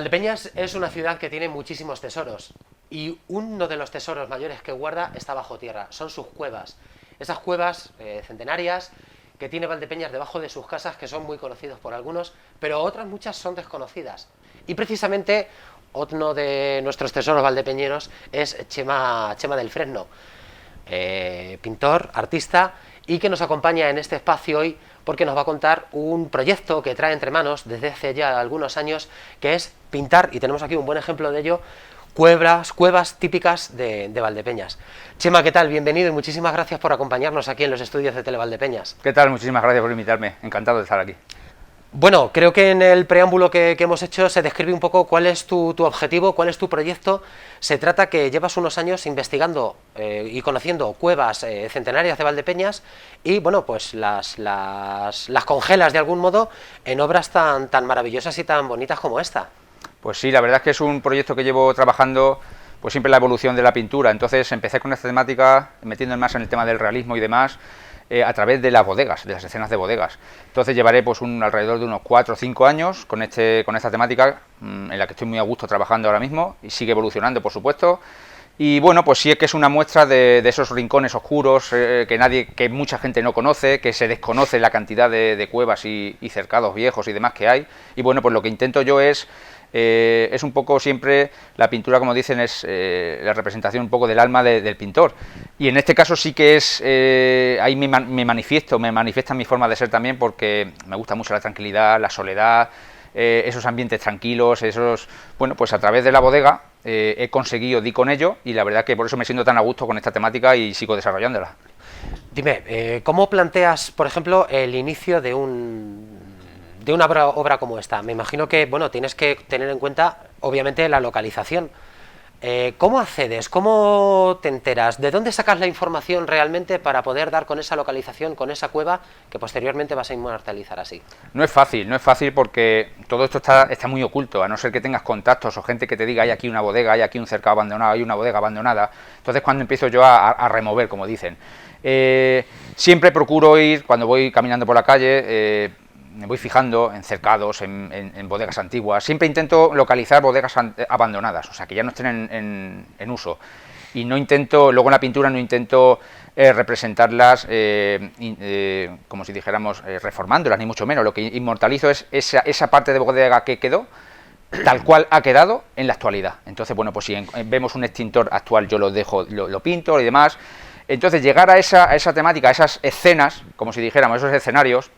Valdepeñas es una ciudad que tiene muchísimos tesoros y uno de los tesoros mayores que guarda está bajo tierra, son sus cuevas. Esas cuevas centenarias que tiene Valdepeñas debajo de sus casas, que son muy conocidos por algunos, pero otras muchas son desconocidas. Y precisamente uno de nuestros tesoros valdepeñeros es Chema del Fresno, pintor, artista, y que nos acompaña en este espacio hoy porque nos va a contar un proyecto que trae entre manos desde hace ya algunos años, que es pintar, y tenemos aquí un buen ejemplo de ello, cuevas típicas de Valdepeñas. Chema, ¿qué tal? Bienvenido y muchísimas gracias por acompañarnos aquí en los estudios de Televaldepeñas. ¿Qué tal? Muchísimas gracias por invitarme, encantado de estar aquí. Bueno, creo que en el preámbulo que hemos hecho se describe un poco cuál es tu objetivo, cuál es tu proyecto. Se trata que llevas unos años investigando y conociendo cuevas centenarias de Valdepeñas y, bueno, pues las congelas de algún modo en obras tan maravillosas y tan bonitas como esta. Pues sí, la verdad es que es un proyecto que llevo trabajando pues siempre la evolución de la pintura. Entonces empecé con esta temática, metiendo más en el tema del realismo y demás, a través de las bodegas, de las escenas de bodegas. Entonces llevaré pues alrededor de unos 4 o 5 años con esta temática, en la que estoy muy a gusto trabajando ahora mismo, y sigue evolucionando, por supuesto. Y bueno, pues sí es que es una muestra de esos rincones oscuros que mucha gente no conoce, que se desconoce la cantidad de cuevas y cercados viejos y demás que hay. Y bueno, pues lo que intento yo es un poco siempre, la pintura, como dicen, es la representación un poco del alma del pintor. Y en este caso sí que es, ahí me manifiesta mi forma de ser también, porque me gusta mucho la tranquilidad, la soledad, esos ambientes tranquilos, bueno, pues a través de la bodega he conseguido, di con ello, y la verdad que por eso me siento tan a gusto con esta temática y sigo desarrollándola. Dime, ¿cómo planteas, por ejemplo, el inicio de una obra como esta? Me imagino que, bueno, tienes que tener en cuenta, obviamente, la localización. ¿Cómo accedes? ¿Cómo te enteras? ¿De dónde sacas la información realmente para poder dar con esa localización, con esa cueva que posteriormente vas a inmortalizar así? No es fácil porque todo esto está muy oculto, a no ser que tengas contactos o gente que te diga hay aquí una bodega, hay aquí un cercado abandonado, hay una bodega abandonada. Entonces cuando empiezo yo a remover, como dicen. Siempre procuro ir, cuando voy caminando por la calle, me voy fijando en cercados, en bodegas antiguas. Siempre intento localizar bodegas abandonadas, o sea, que ya no estén en uso. Y no intento, luego en la pintura no intento representarlas como si dijéramos reformándolas, ni mucho menos. Lo que inmortalizo es esa parte de bodega que quedó, tal cual ha quedado en la actualidad. Entonces, bueno, pues si vemos un extintor actual, yo lo pinto y demás. Entonces, llegar a esa temática, a esas escenas, como si dijéramos, esos escenarios,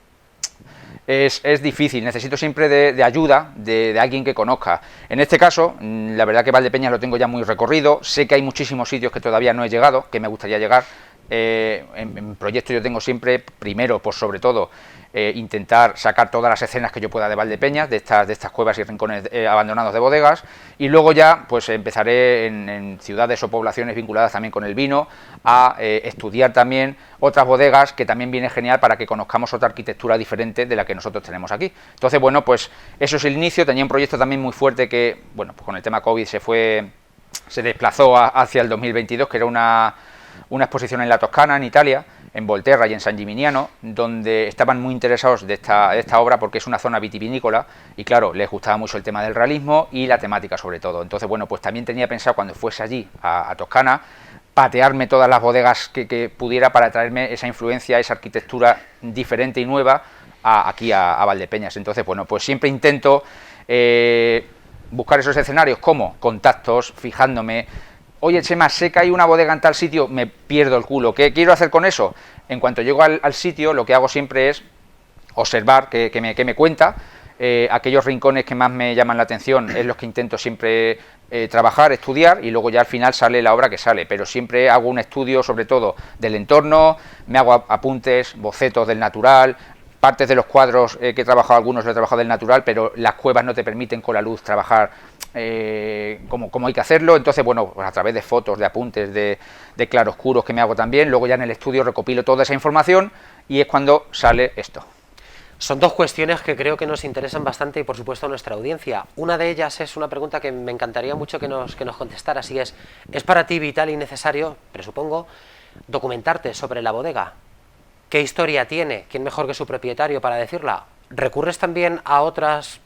es difícil, necesito siempre de ayuda de alguien que conozca. En este caso, la verdad que Valdepeñas lo tengo ya muy recorrido, sé que hay muchísimos sitios que todavía no he llegado, que me gustaría llegar. En proyecto yo tengo siempre, primero, por sobre todo, intentar sacar todas las escenas que yo pueda de Valdepeñas, de estas cuevas y rincones abandonados de bodegas, y luego ya pues empezaré en ciudades o poblaciones vinculadas también con el vino a estudiar también otras bodegas, que también viene genial para que conozcamos otra arquitectura diferente de la que nosotros tenemos aquí. Entonces, bueno, pues eso es el inicio. Tenía un proyecto también muy fuerte que, bueno, pues con el tema COVID se desplazó hacia el 2022, que era una exposición en la Toscana, en Italia, en Volterra y en San Gimignano, donde estaban muy interesados de esta obra porque es una zona vitivinícola y, claro, les gustaba mucho el tema del realismo y la temática sobre todo. Entonces, bueno, pues también tenía pensado cuando fuese allí a Toscana patearme todas las bodegas que pudiera para traerme esa influencia, esa arquitectura diferente y nueva aquí a Valdepeñas. Entonces, bueno, pues siempre intento buscar esos escenarios como contactos, fijándome. Oye, Chema, sé que hay una bodega en tal sitio, me pierdo el culo. ¿Qué quiero hacer con eso? En cuanto llego al sitio, lo que hago siempre es observar qué me cuenta. Aquellos rincones que más me llaman la atención es los que intento siempre trabajar, estudiar, y luego ya al final sale la obra que sale. Pero siempre hago un estudio sobre todo del entorno, me hago apuntes, bocetos del natural. Partes de los cuadros que he trabajado, algunos lo he trabajado del natural, pero las cuevas no te permiten con la luz trabajar como hay que hacerlo. Entonces, bueno, pues a través de fotos, de apuntes, de claroscuros que me hago también, luego ya en el estudio recopilo toda esa información y es cuando sale esto. Son dos cuestiones que creo que nos interesan bastante y, por supuesto, a nuestra audiencia. Una de ellas es una pregunta que me encantaría mucho que nos contestaras, y ¿es para ti vital y necesario, presupongo, documentarte sobre la bodega? ¿Qué historia tiene? ¿Quién mejor que su propietario para decirla? ¿Recurres también a otras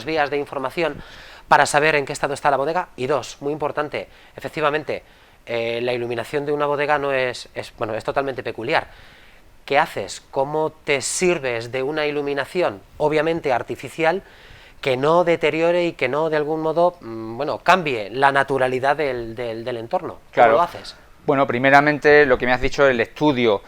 vías de información para saber en qué estado está la bodega. Y dos, muy importante, efectivamente, la iluminación de una bodega no es totalmente peculiar. ¿Qué haces? ¿Cómo te sirves de una iluminación, obviamente artificial, que no deteriore y que no, de algún modo, cambie la naturalidad del entorno? Claro. ¿Cómo lo haces? Bueno, primeramente, lo que me has dicho, el estudio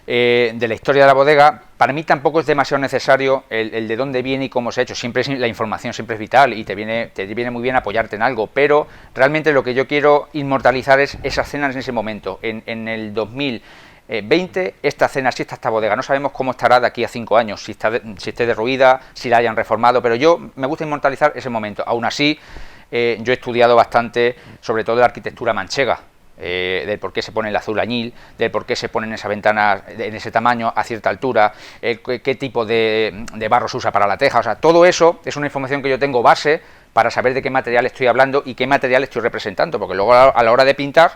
de la historia de la bodega, para mí tampoco es demasiado necesario el de dónde viene y cómo se ha hecho. Siempre la información siempre es vital y te viene muy bien apoyarte en algo, pero realmente lo que yo quiero inmortalizar es esas cenas en ese momento. En el 2020, esta cena, si está esta bodega, no sabemos cómo estará de aquí a 5 años, si esté derruida, si la hayan reformado, pero me gusta inmortalizar ese momento. Aún así, yo he estudiado bastante, sobre todo la arquitectura manchega, del por qué se pone el azul añil, del por qué se ponen esas ventanas en ese tamaño, a cierta altura, qué tipo de barro se usa para la teja. O sea, todo eso es una información que yo tengo base para saber de qué material estoy hablando y qué material estoy representando, porque luego a la hora de pintar,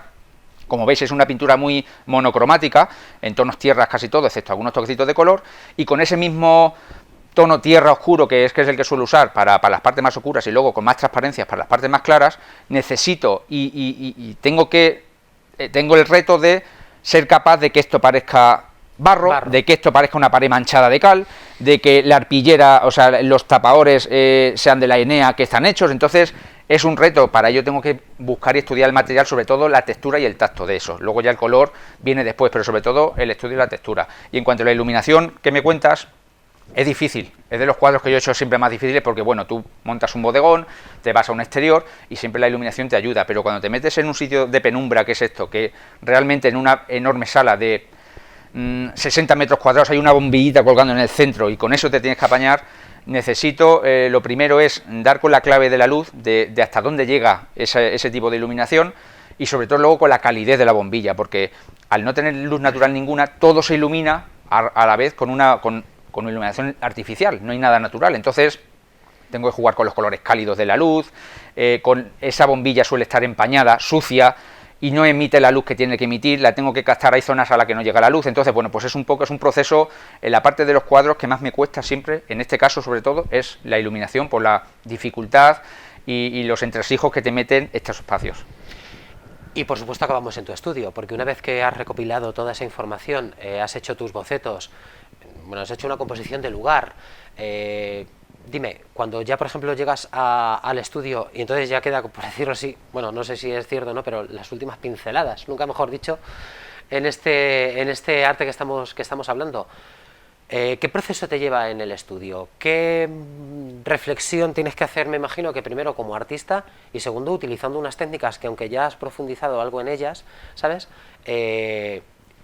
como veis, es una pintura muy monocromática, en tonos tierras casi todo, excepto algunos toquecitos de color, y con ese mismo tono tierra oscuro, que es el que suelo usar para las partes más oscuras y luego con más transparencias para las partes más claras, necesito y tengo el reto de ser capaz de que esto parezca barro, de que esto parezca una pared manchada de cal, de que la arpillera, o sea, los tapadores sean de la ENEA que están hechos. Entonces es un reto, para ello tengo que buscar y estudiar el material, sobre todo la textura y el tacto de eso. Luego ya el color viene después, pero sobre todo el estudio y la textura. Y en cuanto a la iluminación que me cuentas, es difícil, es de los cuadros que yo he hecho siempre más difíciles porque, bueno, tú montas un bodegón, te vas a un exterior y siempre la iluminación te ayuda, pero cuando te metes en un sitio de penumbra, que es esto, que realmente en una enorme sala de 60 metros cuadrados hay una bombillita colgando en el centro y con eso te tienes que apañar, necesito, lo primero es dar con la clave de la luz, de hasta dónde llega ese tipo de iluminación y sobre todo luego con la calidez de la bombilla, porque al no tener luz natural ninguna, todo se ilumina a la vez con iluminación artificial, no hay nada natural. Entonces tengo que jugar con los colores cálidos de la luz, con esa bombilla suele estar empañada, sucia, y no emite la luz que tiene que emitir, la tengo que captar, hay zonas a las que no llega la luz. Entonces, bueno, pues es un proceso, en la parte de los cuadros que más me cuesta siempre, en este caso sobre todo, es la iluminación, por la dificultad y los entresijos que te meten estos espacios. Y por supuesto acabamos en tu estudio, porque una vez que has recopilado toda esa información, has hecho tus bocetos, has hecho una composición de lugar, dime, cuando ya por ejemplo llegas al estudio y entonces ya queda, por decirlo así, no sé si es cierto o no, pero las últimas pinceladas, nunca mejor dicho, en este arte que estamos hablando, ¿qué proceso te lleva en el estudio? ¿Qué reflexión tienes que hacer, me imagino, que primero como artista y segundo utilizando unas técnicas que aunque ya has profundizado algo en ellas, ¿sabes?,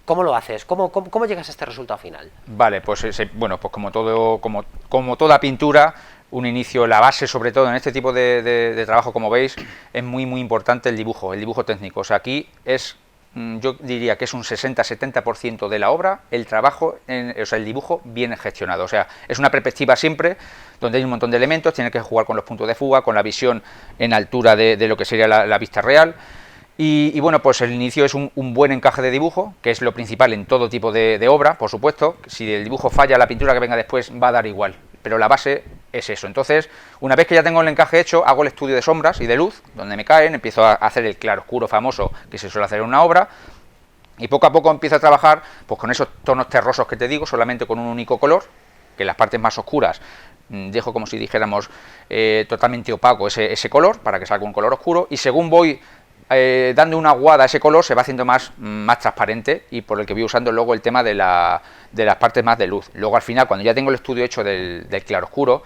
¿cómo lo haces? ¿Cómo llegas a este resultado final? Vale, pues como toda pintura, un inicio, la base sobre todo en este tipo de trabajo, como veis, es muy importante el dibujo técnico. O sea, aquí yo diría que es un 60-70% de la obra, el trabajo, el dibujo bien gestionado. O sea, es una perspectiva siempre donde hay un montón de elementos, tienes que jugar con los puntos de fuga, con la visión en altura de lo que sería la vista real. Y bueno, pues el inicio es un buen encaje de dibujo, que es lo principal en todo tipo de obra, por supuesto. Si el dibujo falla, la pintura que venga después va a dar igual, pero la base es eso. Entonces, una vez que ya tengo el encaje hecho, hago el estudio de sombras y de luz, donde me caen, empiezo a hacer el claroscuro famoso que se suele hacer en una obra, y poco a poco empiezo a trabajar pues con esos tonos terrosos que te digo, solamente con un único color, que en las partes más oscuras dejo como si dijéramos totalmente opaco ese color, para que salga un color oscuro, y según voy dando una aguada a ese color se va haciendo más transparente, y por el que voy usando luego el tema de las partes más de luz. Luego al final, cuando ya tengo el estudio hecho del claroscuro,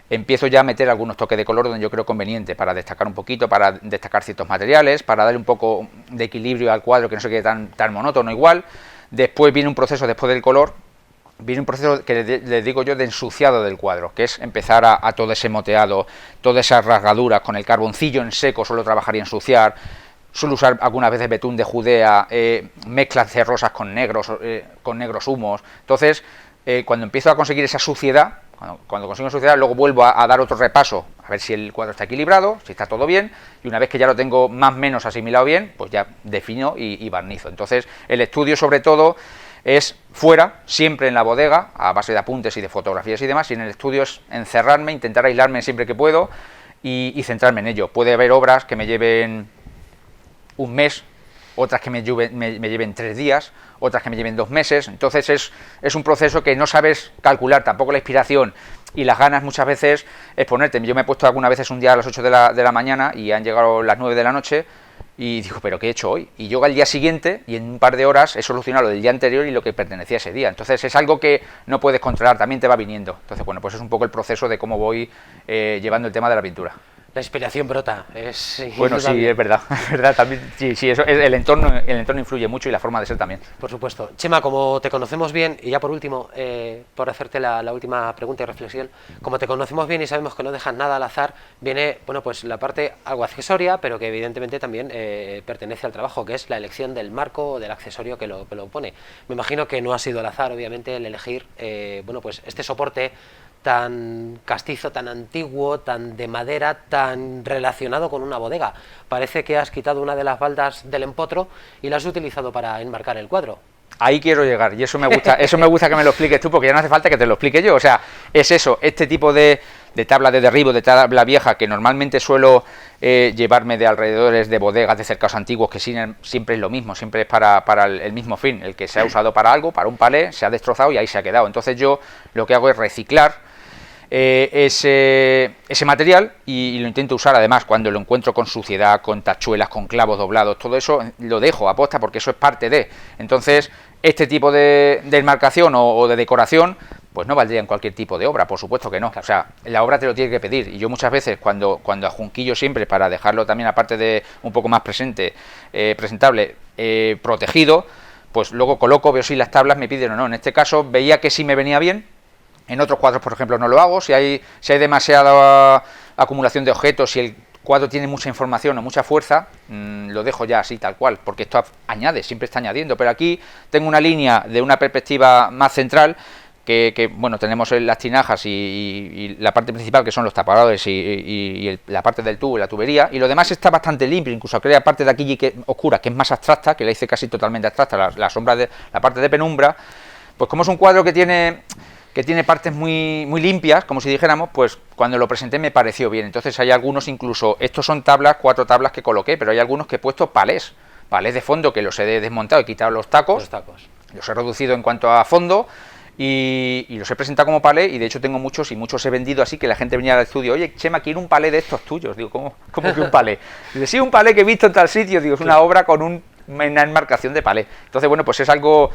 empiezo ya a meter algunos toques de color donde yo creo conveniente, para destacar un poquito, para destacar ciertos materiales, para darle un poco de equilibrio al cuadro, que no se quede tan monótono igual. Después viene un proceso, después del color, viene un proceso que les digo yo de ensuciado del cuadro, que es empezar a todo ese moteado, todas esas rasgaduras, con el carboncillo en seco suelo trabajar y ensuciar. Suelo usar algunas veces betún de Judea, mezclas cerrosas con negros humos. Entonces, cuando empiezo a conseguir esa suciedad, cuando consigo suciedad, luego vuelvo a dar otro repaso, a ver si el cuadro está equilibrado, si está todo bien, y una vez que ya lo tengo más o menos asimilado bien, pues ya defino y barnizo. Entonces, el estudio sobre todo es fuera, siempre en la bodega, a base de apuntes y de fotografías y demás, y en el estudio es encerrarme, intentar aislarme siempre que puedo, y centrarme en ello. Puede haber obras que me lleven un mes, otras que me lleven 3 días, otras que me lleven 2 meses. Entonces es un proceso que no sabes calcular, tampoco la inspiración y las ganas muchas veces es ponerte. Yo me he puesto algunas veces un día a las 8 de la mañana y han llegado las 9 de la noche y digo, ¿pero qué he hecho hoy? Y yo al día siguiente y en un par de horas he solucionado lo del día anterior y lo que pertenecía a ese día. Entonces es algo que no puedes controlar, también te va viniendo. Entonces, bueno, pues es un poco el proceso de cómo voy llevando el tema de la pintura. La inspiración brota, es bueno, sí, es verdad, también, sí, eso, el entorno influye mucho y la forma de ser también. Por supuesto. Chema, como te conocemos bien, y ya por último, por hacerte la última pregunta y reflexión, como te conocemos bien y sabemos que no dejas nada al azar, viene, bueno, pues la parte algo accesoria, pero que evidentemente también pertenece al trabajo, que es la elección del marco o del accesorio que lo pone. Me imagino que no ha sido al azar, obviamente, el elegir, bueno, pues este soporte tan castizo, tan antiguo, tan de madera, tan relacionado con una bodega. Parece que has quitado una de las baldas del empotro y la has utilizado para enmarcar el cuadro. Ahí quiero llegar y eso me gusta que me lo expliques tú, porque ya no hace falta que te lo explique yo. O sea, es eso, este tipo de tabla de derribo, de tabla vieja, que normalmente suelo llevarme de alrededores de bodegas, de cercados antiguos, que siempre es lo mismo, siempre es para el mismo fin, el que se ha usado para algo, para un palé, se ha destrozado y ahí se ha quedado. Entonces yo lo que hago es reciclar ese material y lo intento usar. Además, cuando lo encuentro con suciedad, con tachuelas, con clavos doblados, todo eso lo dejo a posta porque eso es parte de. Entonces, este tipo de enmarcación o de decoración, pues no valdría en cualquier tipo de obra, por supuesto que no. O sea, la obra te lo tiene que pedir. Y yo muchas veces, cuando ajunquillo siempre para dejarlo también, aparte de un poco más presentable, protegido, pues luego coloco, veo si las tablas me piden o no. En este caso veía que sí me venía bien. En otros cuadros, por ejemplo, no lo hago. Si hay demasiada acumulación de objetos, si el cuadro tiene mucha información o mucha fuerza, lo dejo ya así, tal cual, porque esto añade, siempre está añadiendo. Pero aquí tengo una línea de una perspectiva más central, que bueno, tenemos las tinajas y la parte principal, que son los tapadores y la parte del tubo y la tubería, y lo demás está bastante limpio. Incluso aquella parte de aquí oscura, que es más abstracta, que la hice casi totalmente abstracta, la sombra la parte de penumbra, pues como es un cuadro que tiene partes muy limpias, como si dijéramos, pues cuando lo presenté me pareció bien. Entonces hay algunos, incluso, estos son 4 tablas que coloqué, pero hay algunos que he puesto palés de fondo, que los he desmontado, he quitado los tacos, los he reducido en cuanto a fondo y los he presentado como palé, y de hecho tengo muchos he vendido así, que la gente venía al estudio, oye, Chema, quiero un palé de estos tuyos. Digo, ¿cómo que un palé? Dice, sí, un palé que he visto en tal sitio. Digo, es una obra con una enmarcación de palé. Entonces, bueno, pues es algo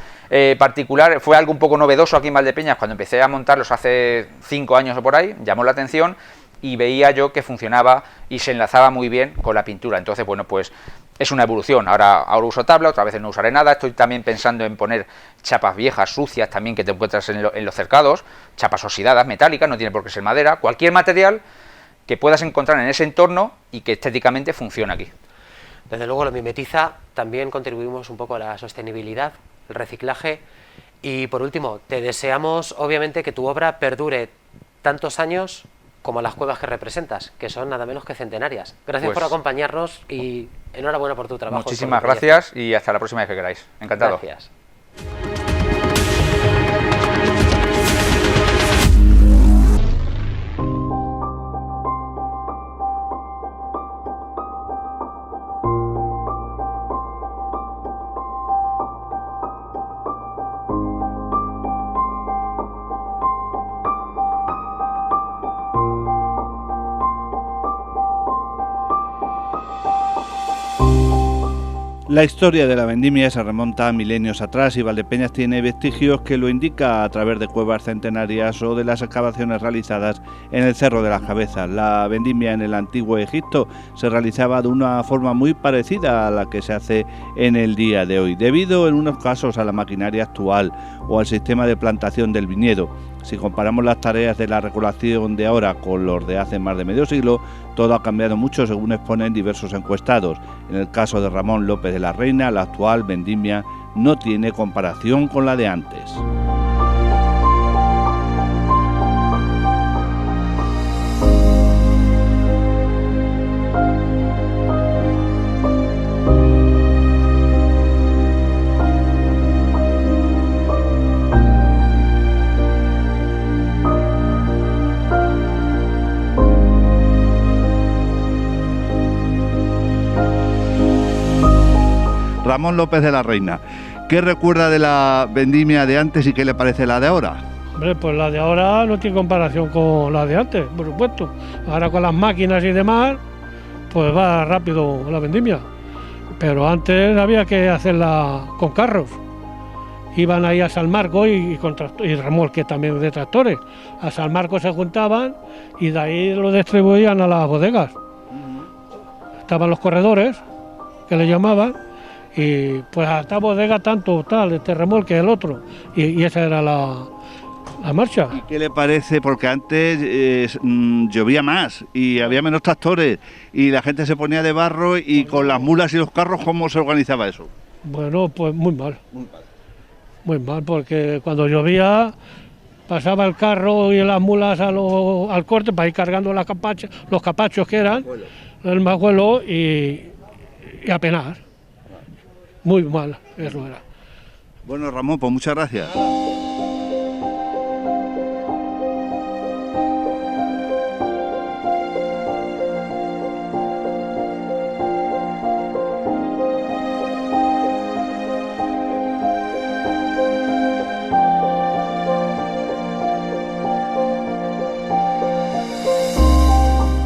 particular, fue algo un poco novedoso aquí en Valdepeñas cuando empecé a montarlos hace 5 años o por ahí, llamó la atención y veía yo que funcionaba y se enlazaba muy bien con la pintura. Entonces, bueno, pues es una evolución. Ahora uso tabla, otras veces no usaré nada. Estoy también pensando en poner chapas viejas, sucias también, que te encuentras en los cercados, chapas oxidadas, metálicas, no tiene por qué ser madera, cualquier material que puedas encontrar en ese entorno y que estéticamente funcione aquí. Desde luego lo mimetiza, también contribuimos un poco a la sostenibilidad, el reciclaje, y por último, te deseamos obviamente que tu obra perdure tantos años como las cuevas que representas, que son nada menos que centenarias. Gracias por acompañarnos y enhorabuena por tu trabajo. Muchísimas gracias y hasta la próxima vez que queráis. Encantado. Gracias. La historia de la vendimia se remonta a milenios atrás y Valdepeñas tiene vestigios que lo indica a través de cuevas centenarias o de las excavaciones realizadas en el Cerro de las Cabezas. La vendimia en el antiguo Egipto se realizaba de una forma muy parecida a la que se hace en el día de hoy, debido en unos casos a la maquinaria actual o al sistema de plantación del viñedo. Si comparamos las tareas de la recolección de ahora con los de hace más de medio siglo, todo ha cambiado mucho según exponen diversos encuestados. En el caso de Ramón López de la Reina, la actual vendimia no tiene comparación con la de antes. Ramón López de la Reina, ¿qué recuerda de la vendimia de antes y qué le parece la de ahora? Hombre, pues la de ahora no tiene comparación con la de antes, por supuesto. Ahora con las máquinas y demás, pues va rápido la vendimia. Pero antes había que hacerla con carros. Iban ahí a San Marcos y remolque también de tractores. A San Marcos se juntaban y de ahí lo distribuían a las bodegas. Estaban los corredores, que le llamaban, y pues a esta bodega tanto, tal, este remolque, el otro. Y esa era la marcha. ¿Y qué le parece? Porque antes llovía más y había menos tractores y la gente se ponía de barro y con las mulas y los carros, ¿cómo se organizaba eso? Bueno, pues muy mal. Muy mal, porque cuando llovía pasaba el carro y las mulas al corte para ir cargando los capachos que eran, el majuelo y a penar. Muy mal, eso era. Bueno, Ramón, pues muchas gracias.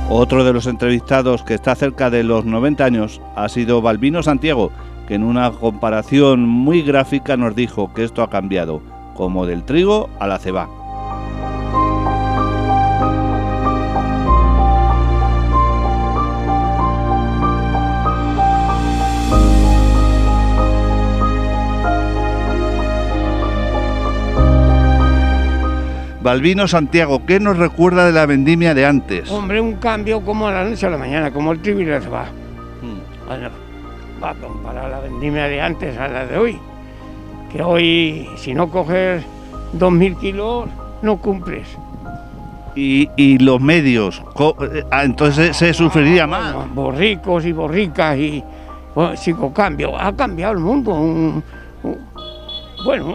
Otro de los entrevistados que está cerca de los 90 años ha sido Balbino Santiago, que en una comparación muy gráfica nos dijo que esto ha cambiado, como del trigo a la cebada. Balbino Santiago, ¿qué nos recuerda de la vendimia de antes? Hombre, un cambio como a la noche a la mañana, como el trigo y la cebada. Bueno, va a comparar la vendimia de antes a la de hoy. Que hoy, si no coges 2.000 kilos, no cumples. Y los medios, entonces se sufriría más. Bueno, borricos y borricas y bueno, psicocambio. Ha cambiado el mundo. Bueno,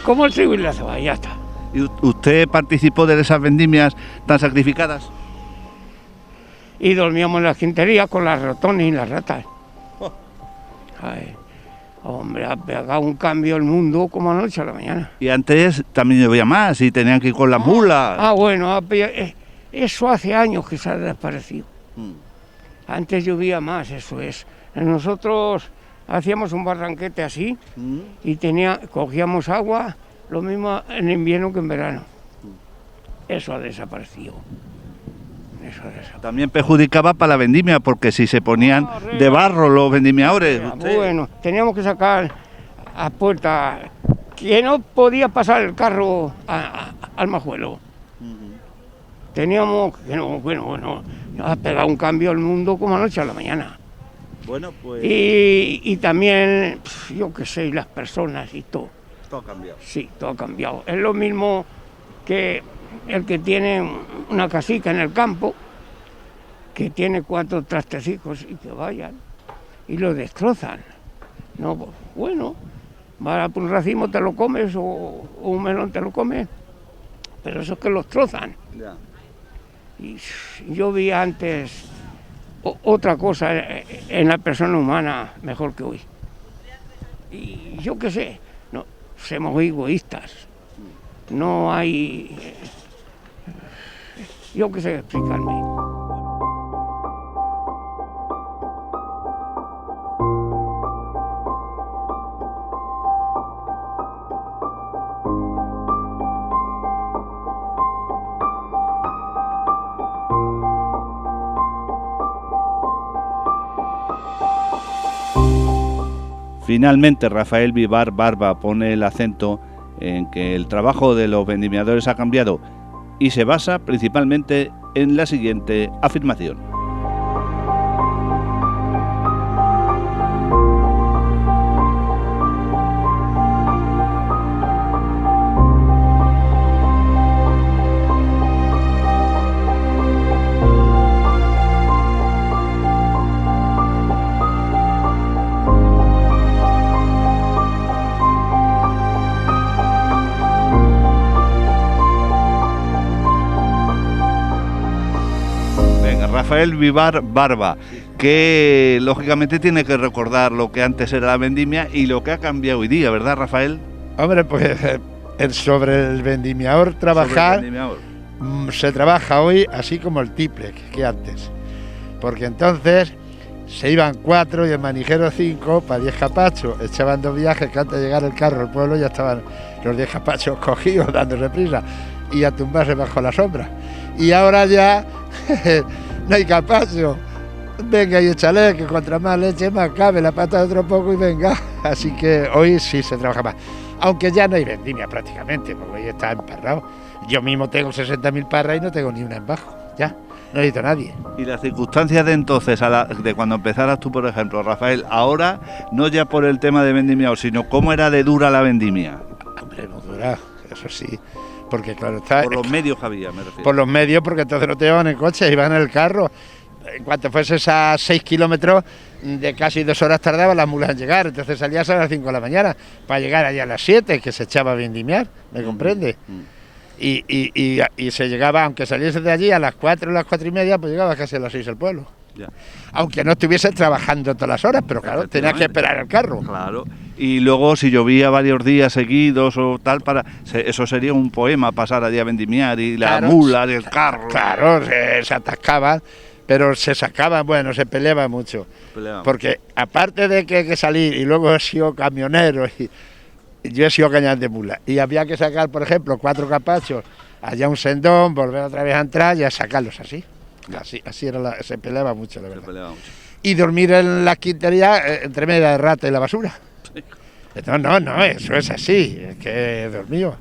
como el trigo y la cebada, ya está. ¿Y usted participó de esas vendimias tan sacrificadas? Y dormíamos en las quinterías con las ratones y las ratas. Ay, hombre, ha pegado un cambio el mundo como anoche a la mañana. Y antes también llovía más y tenían que ir con las mulas. Bueno, eso hace años que se ha desaparecido. Antes llovía más, eso es. Nosotros hacíamos un barranquete así y cogíamos agua, lo mismo en invierno que en verano. Eso ha desaparecido. También perjudicaba para la vendimia, porque si se ponían de barro los vendimiadores. Bueno, teníamos que sacar a puerta, que no podía pasar el carro al majuelo. Teníamos que bueno, ha pegado un cambio al mundo como anoche a la mañana. Bueno, pues. Y también, yo qué sé, las personas y todo. Todo ha cambiado. Sí, todo ha cambiado. Es lo mismo que el que tiene una casica en el campo, que tiene 4 trastecicos y que vayan y lo destrozan. No, pues, bueno, vas por un racimo, te lo comes o un melón te lo comes, pero eso es que los trozan. Ya. Y yo vi antes otra cosa en la persona humana mejor que hoy. Y yo qué sé, no, somos egoístas. No hay... yo qué sé explicarme. Finalmente, Rafael Vivar Barba pone el acento en que el trabajo de los vendimiadores ha cambiado y se basa principalmente en la siguiente afirmación. Rafael Vivar Barba, que lógicamente tiene que recordar lo que antes era la vendimia y lo que ha cambiado hoy día, ¿verdad, Rafael? Hombre, pues sobre el vendimiador trabajar, Sobre el vendimiador. se trabaja hoy así como el triple que antes, porque entonces se iban 4 y el manijero 5 para 10 capachos, echaban 2 viajes que antes de llegar el carro al pueblo ya estaban los 10 capachos cogidos dándose prisa y a tumbarse bajo la sombra. Y ahora ya no hay capacho, venga y échale, que contra más leche más cabe, la pata de otro poco y venga. Así que hoy sí se trabaja más, aunque ya no hay vendimia prácticamente, porque hoy está emparrado. Yo mismo tengo 60.000 parras y no tengo ni una en bajo, ya, no necesito a nadie. Y las circunstancias de entonces, de cuando empezaras tú, por ejemplo, Rafael, ahora, no ya por el tema de vendimiado, sino cómo era de dura la vendimia. Hombre, no dura, eso sí, porque claro está... Por los medios que había, me refiero. Por los medios, porque entonces no te llevaban en coche, iban en el carro. En cuanto fueses a 6 kilómetros, de casi 2 horas tardaban las mulas en llegar, entonces salías a las 5 de la mañana, para llegar allá a las 7, que se echaba a vendimiar, ¿me comprende? Y se llegaba, aunque saliese de allí a las 4 o las 4 y media, pues llegaba casi a las 6 al pueblo. Ya. Aunque no estuviese trabajando todas las horas, pero claro, tenías que esperar el carro. Claro. Y luego si llovía varios días seguidos o tal, eso sería un poema, pasar allí a vendimiar y las Claro. mulas y el carro. Claro, se atascaban, pero se sacaban, bueno, se peleaba mucho. Peleaban. Porque aparte de que hay que salir, y luego he sido camionero, y yo he sido cañón de mula, y había que sacar, por ejemplo, 4 capachos, allá un sendón, volver otra vez a entrar y a sacarlos así. Así era se peleaba mucho, la Se verdad. peleaba mucho. Y dormir en las quinterías entre media de rata y la basura. No, eso es así, es que he dormido.